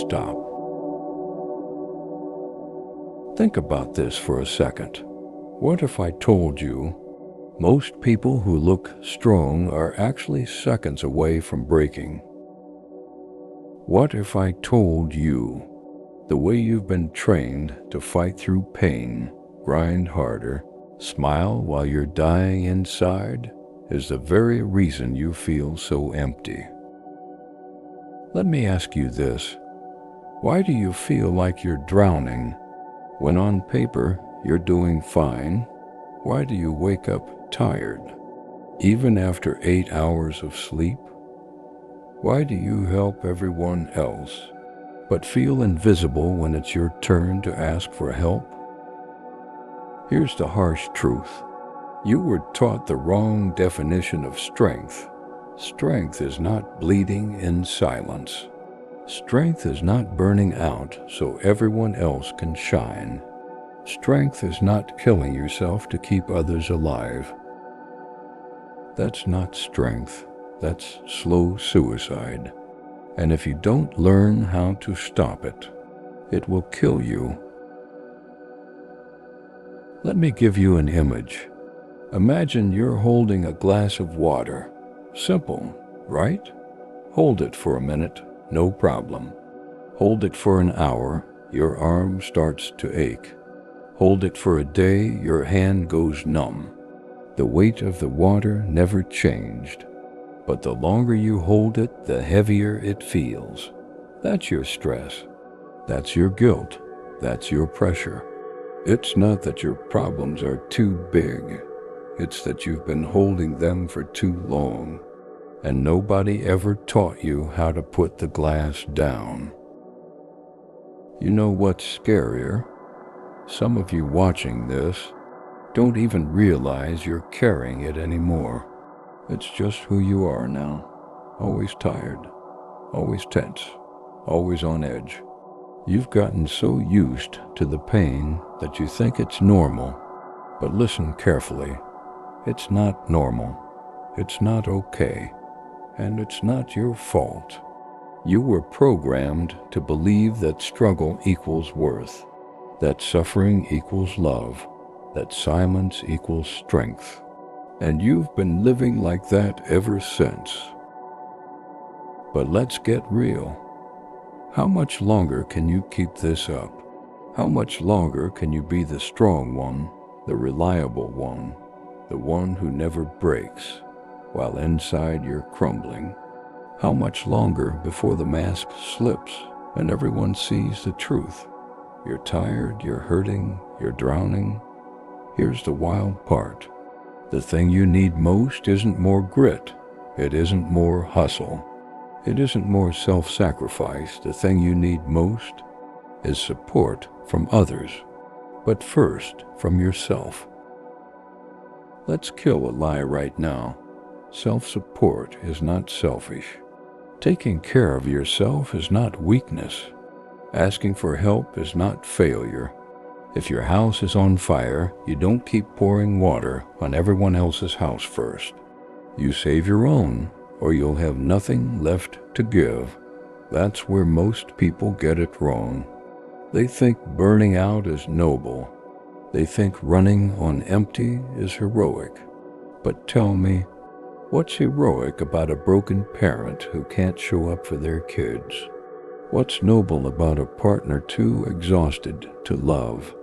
stop. Think about this for a second. What if I told you most people who look strong are actually seconds away from breaking? What if I told you the way you've been trained to fight through pain, grind harder, smile while you're dying inside is the very reason you feel so empty? Let me ask you this. Why do you feel like you're drowning when on paper you're doing fine? Why do you wake up tired, even after 8 hours of sleep? Why do you help everyone else, but feel invisible when it's your turn to ask for help? Here's the harsh truth. You were taught the wrong definition of strength. Strength is not bleeding in silence. Strength is not burning out so everyone else can shine. Strength is not killing yourself to keep others alive. That's not strength. That's slow suicide. And if you don't learn how to stop it, it will kill you. Let me give you an image. Imagine you're holding a glass of water. Simple, right? Hold it for a minute, no problem. Hold it for an hour, your arm starts to ache. Hold it for a day, your hand goes numb. The weight of the water never changed, but the longer you hold it, the heavier it feels. That's your stress. That's your guilt. That's your pressure. It's not that your problems are too big. It's that you've been holding them for too long, and nobody ever taught you how to put the glass down. You know what's scarier? Some of you watching this don't even realize you're carrying it anymore. It's just who you are now. Always tired, always tense, always on edge. You've gotten so used to the pain that you think it's normal. But listen carefully. It's not normal. It's not okay. And it's not your fault. You were programmed to believe that struggle equals worth, that suffering equals love, that silence equals strength. And you've been living like that ever since. But let's get real. How much longer can you keep this up? How much longer can you be the strong one, the reliable one, the one who never breaks, while inside you're crumbling? How much longer before the mask slips and everyone sees the truth? You're tired, you're hurting, you're drowning. Here's the wild part. The thing you need most isn't more grit. It isn't more hustle. It isn't more self-sacrifice. The thing you need most is support from others, but first from yourself. Let's kill a lie right now. Self-support is not selfish. Taking care of yourself is not weakness. Asking for help is not failure. If your house is on fire, you don't keep pouring water on everyone else's house first. You save your own, or you'll have nothing left to give. That's where most people get it wrong. They think burning out is noble. They think running on empty is heroic. But tell me, what's heroic about a broken parent who can't show up for their kids? What's noble about a partner too exhausted to love?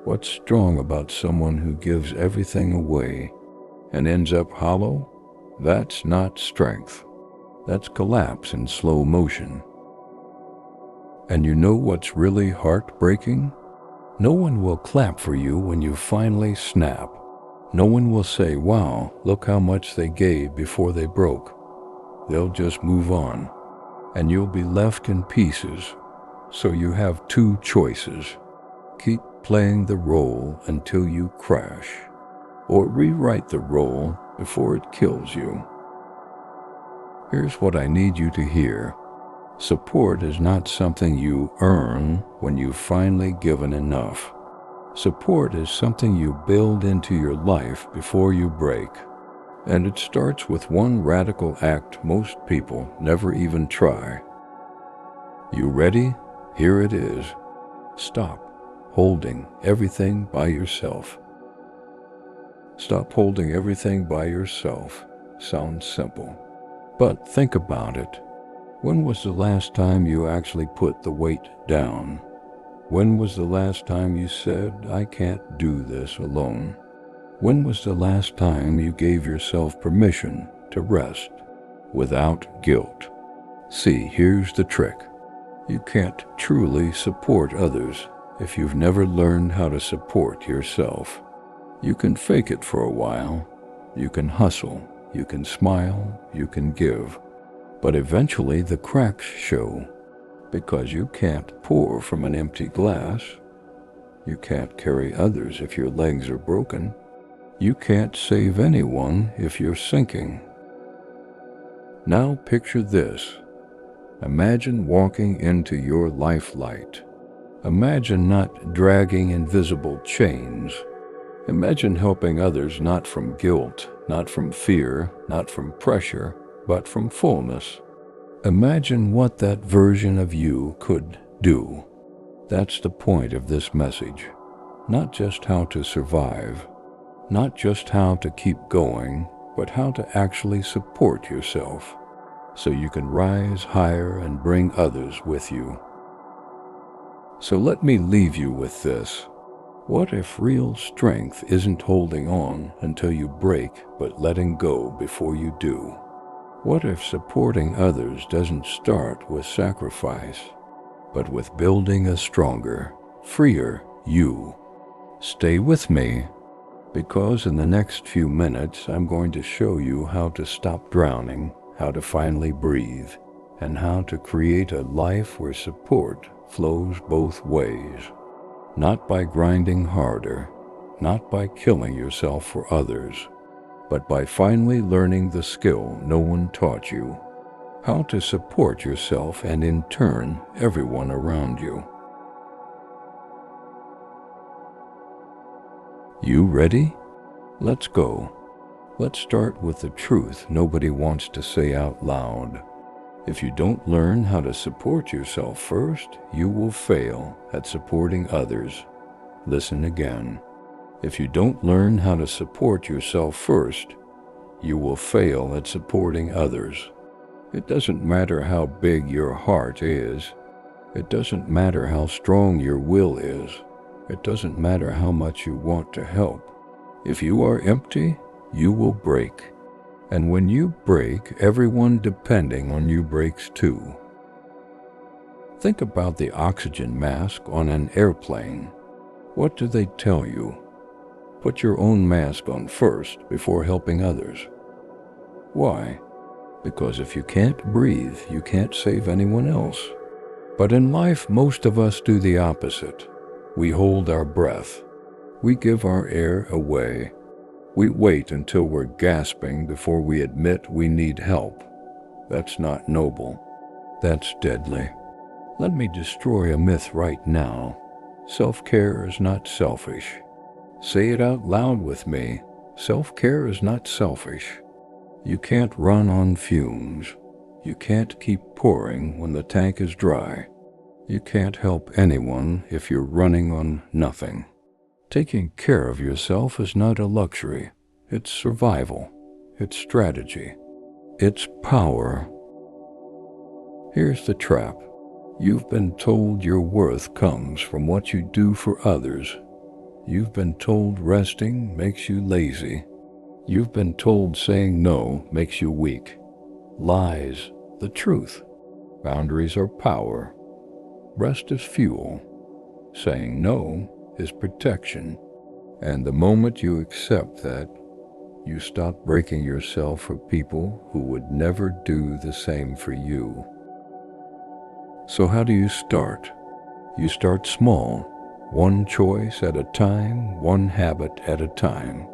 What's strong about someone who gives everything away and ends up hollow? That's not strength. That's collapse in slow motion. And you know what's really heartbreaking? No one will clap for you when you finally snap. No one will say, wow, look how much they gave before they broke. They'll just move on, and you'll be left in pieces. So you have two choices. Keep playing the role until you crash, or rewrite the role before it kills you. Here's what I need you to hear. Support is not something you earn when you've finally given enough. Support is something you build into your life before you break. And it starts with one radical act most people never even try. You ready? Here it is. Stop holding everything by yourself. Stop holding everything by yourself. Sounds simple. But think about it. When was the last time you actually put the weight down? When was the last time you said, I can't do this alone? When was the last time you gave yourself permission to rest without guilt? See, here's the trick. You can't truly support others if you've never learned how to support yourself. You can fake it for a while. You can hustle. You can smile. You can give. But eventually the cracks show, because you can't pour from an empty glass. You can't carry others if your legs are broken. You can't save anyone if you're sinking. Now picture this. Imagine walking into your life light. Imagine not dragging invisible chains. Imagine helping others not from guilt, not from fear, not from pressure, but from fullness. Imagine what that version of you could do. That's the point of this message. Not just how to survive, not just how to keep going, but how to actually support yourself so you can rise higher and bring others with you. So let me leave you with this. What if real strength isn't holding on until you break, but letting go before you do? What if supporting others doesn't start with sacrifice, but with building a stronger, freer you? Stay with me, because in the next few minutes I'm going to show you how to stop drowning, how to finally breathe, and how to create a life where support flows both ways. Not by grinding harder, not by killing yourself for others, but by finally learning the skill no one taught you, how to support yourself and in turn everyone around you. You ready? Let's go. Let's start with the truth nobody wants to say out loud. If you don't learn how to support yourself first, you will fail at supporting others. Listen again. If you don't learn how to support yourself first, you will fail at supporting others. It doesn't matter how big your heart is. It doesn't matter how strong your will is. It doesn't matter how much you want to help. If you are empty, you will break. And when you break, everyone depending on you breaks too. Think about the oxygen mask on an airplane. What do they tell you? Put your own mask on first before helping others. Why? Because if you can't breathe, you can't save anyone else. But in life, most of us do the opposite. We hold our breath. We give our air away. We wait until we're gasping before we admit we need help. That's not noble. That's deadly. Let me destroy a myth right now. Self-care is not selfish. Say it out loud with me. Self-care is not selfish. You can't run on fumes. You can't keep pouring when the tank is dry. You can't help anyone if you're running on nothing. Taking care of yourself is not a luxury. It's survival. It's strategy. It's power. Here's the trap. You've been told your worth comes from what you do for others. You've been told resting makes you lazy. You've been told saying no makes you weak. Lies. The truth. Boundaries are power. Rest is fuel. Saying no is protection. And the moment you accept that, you stop breaking yourself for people who would never do the same for you. So how do you start? You start small, one choice at a time, one habit at a time.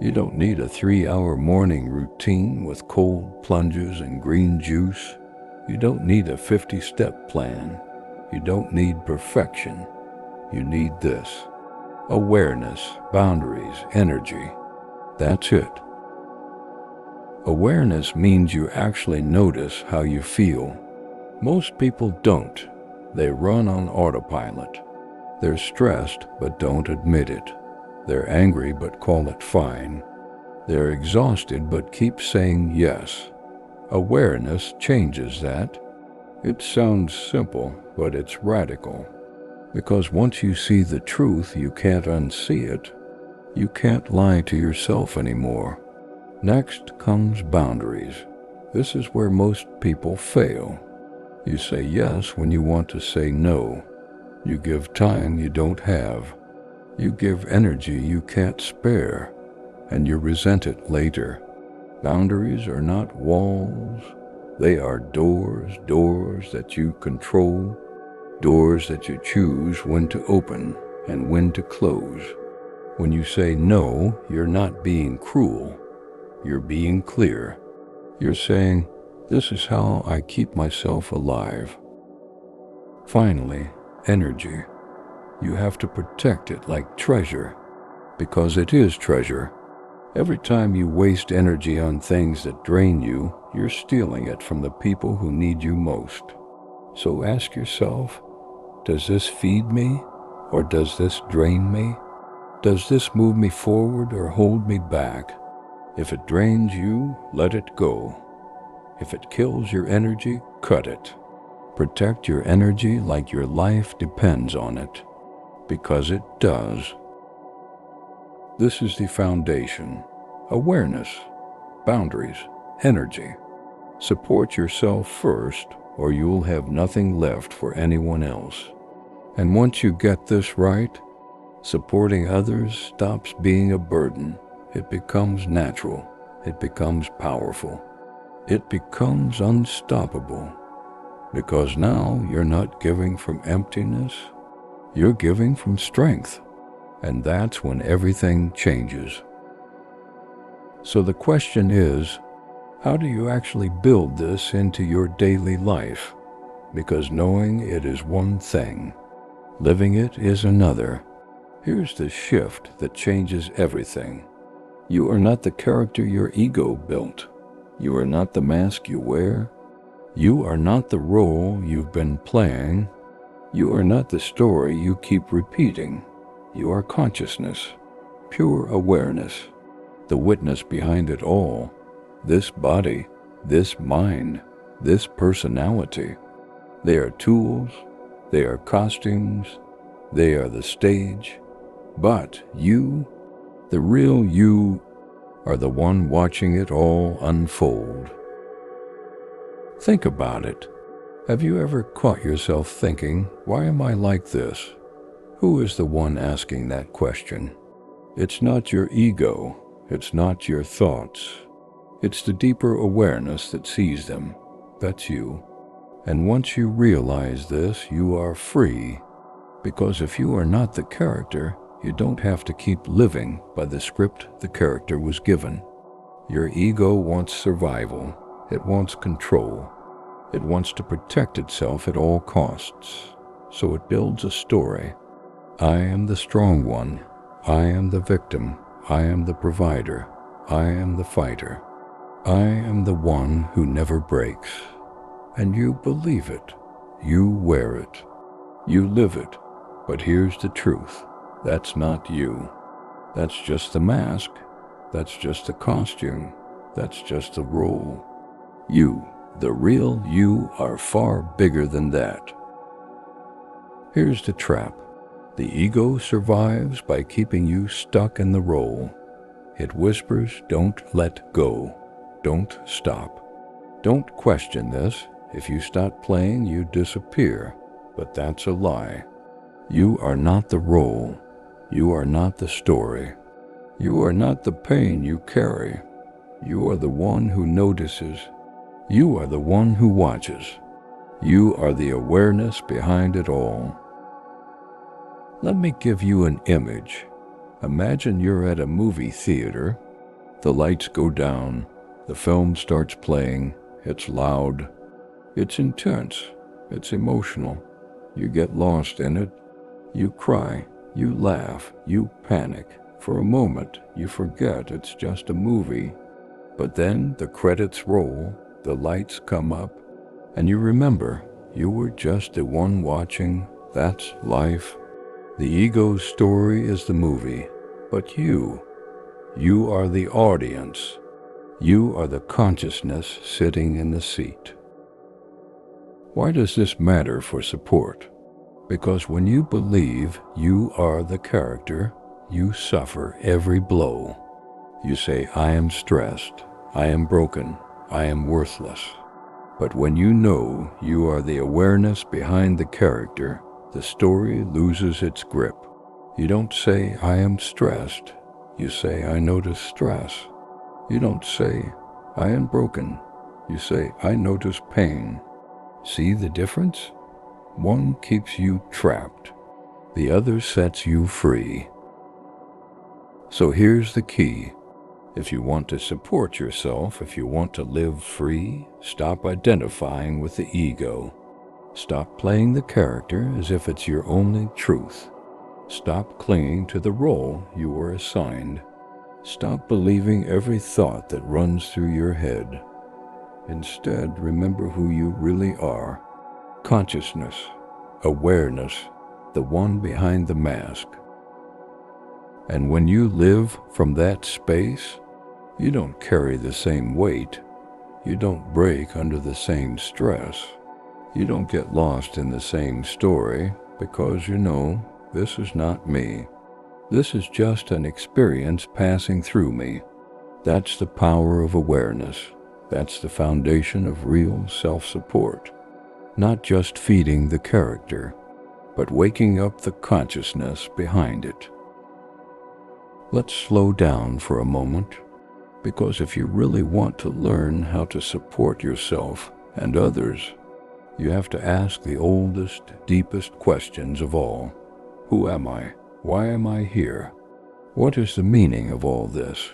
You don't need a 3-hour morning routine with cold plunges and green juice. You don't need a 50-step plan. You don't need perfection. You need this. Awareness, boundaries, energy. That's it. Awareness means you actually notice how you feel. Most people don't. They run on autopilot. They're stressed but don't admit it. They're angry but call it fine. They're exhausted but keep saying yes. Awareness changes that. It sounds simple, but it's radical. Because once you see the truth, you can't unsee it. You can't lie to yourself anymore. Next comes boundaries. This is where most people fail. You say yes when you want to say no. You give time you don't have. You give energy you can't spare, and you resent it later. Boundaries are not walls. They are doors that you control, doors that you choose when to open and when to close. When you say no, you're not being cruel. You're being clear. You're saying, this is how I keep myself alive. Finally, energy. You have to protect it like treasure, because it is treasure. Every time you waste energy on things that drain you, you're stealing it from the people who need you most. So ask yourself, does this feed me, or does this drain me? Does this move me forward or hold me back? If it drains you, let it go. If it kills your energy, cut it. Protect your energy like your life depends on it, because it does. This is the foundation. Awareness, boundaries, energy. Support yourself first, or you'll have nothing left for anyone else. And once you get this right, supporting others stops being a burden. It becomes natural. It becomes powerful. It becomes unstoppable. Because now you're not giving from emptiness, you're giving from strength. And that's when everything changes. So the question is, how do you actually build this into your daily life? Because knowing it is one thing, living it is another. Here's the shift that changes everything. You are not the character your ego built. You are not the mask you wear. You are not the role you've been playing. You are not the story you keep repeating. You are consciousness, pure awareness, the witness behind it all. This body, this mind, this personality. They are tools, they are costumes, they are the stage. But you, the real you, are the one watching it all unfold. Think about it. Have you ever caught yourself thinking, why am I like this? Who is the one asking that question? It's not your ego. It's not your thoughts. It's the deeper awareness that sees them. That's you. And once you realize this, you are free. Because if you are not the character, you don't have to keep living by the script the character was given. Your ego wants survival. It wants control. It wants to protect itself at all costs. So it builds a story. I am the strong one. I am the victim. I am the provider. I am the fighter. I am the one who never breaks. And you believe it. You wear it. You live it. But here's the truth. That's not you. That's just the mask. That's just the costume. That's just the role. You, the real you, are far bigger than that. Here's the trap. The ego survives by keeping you stuck in the role. It whispers, don't let go. Don't stop. Don't question this. If you stop playing, you disappear. But that's a lie. You are not the role. You are not the story. You are not the pain you carry. You are the one who notices. You are the one who watches. You are the awareness behind it all. Let me give you an image. Imagine you're at a movie theater. The lights go down. The film starts playing. It's loud. It's intense. It's emotional. You get lost in it. You cry. You laugh. You panic. For a moment, you forget it's just a movie. But then the credits roll, the lights come up, and you remember You were just the one watching. That's life. The ego's story is the movie, but you are the audience. You are the consciousness sitting in the seat. Why does this matter for support? Because when you believe you are the character, you suffer every blow. You say, I am stressed, I am broken, I am worthless. But when you know you are the awareness behind the character, the story loses its grip. You don't say, I am stressed. You say, I notice stress. You don't say, I am broken. You say, I notice pain. See the difference? One keeps you trapped. The other sets you free. So here's the key. If you want to support yourself, if you want to live free, stop identifying with the ego. Stop playing the character as if it's your only truth. Stop clinging to the role you were assigned. Stop believing every thought that runs through your head. Instead, remember who you really are. Consciousness, awareness, the one behind the mask. And when you live from that space, you don't carry the same weight. You don't break under the same stress. You don't get lost in the same story because you know, this is not me. This is just an experience passing through me. That's the power of awareness. That's the foundation of real self-support. Not just feeding the character, but waking up the consciousness behind it. Let's slow down for a moment, because if you really want to learn how to support yourself and others, you have to ask the oldest, deepest questions of all. Who am I? Why am I here? What is the meaning of all this?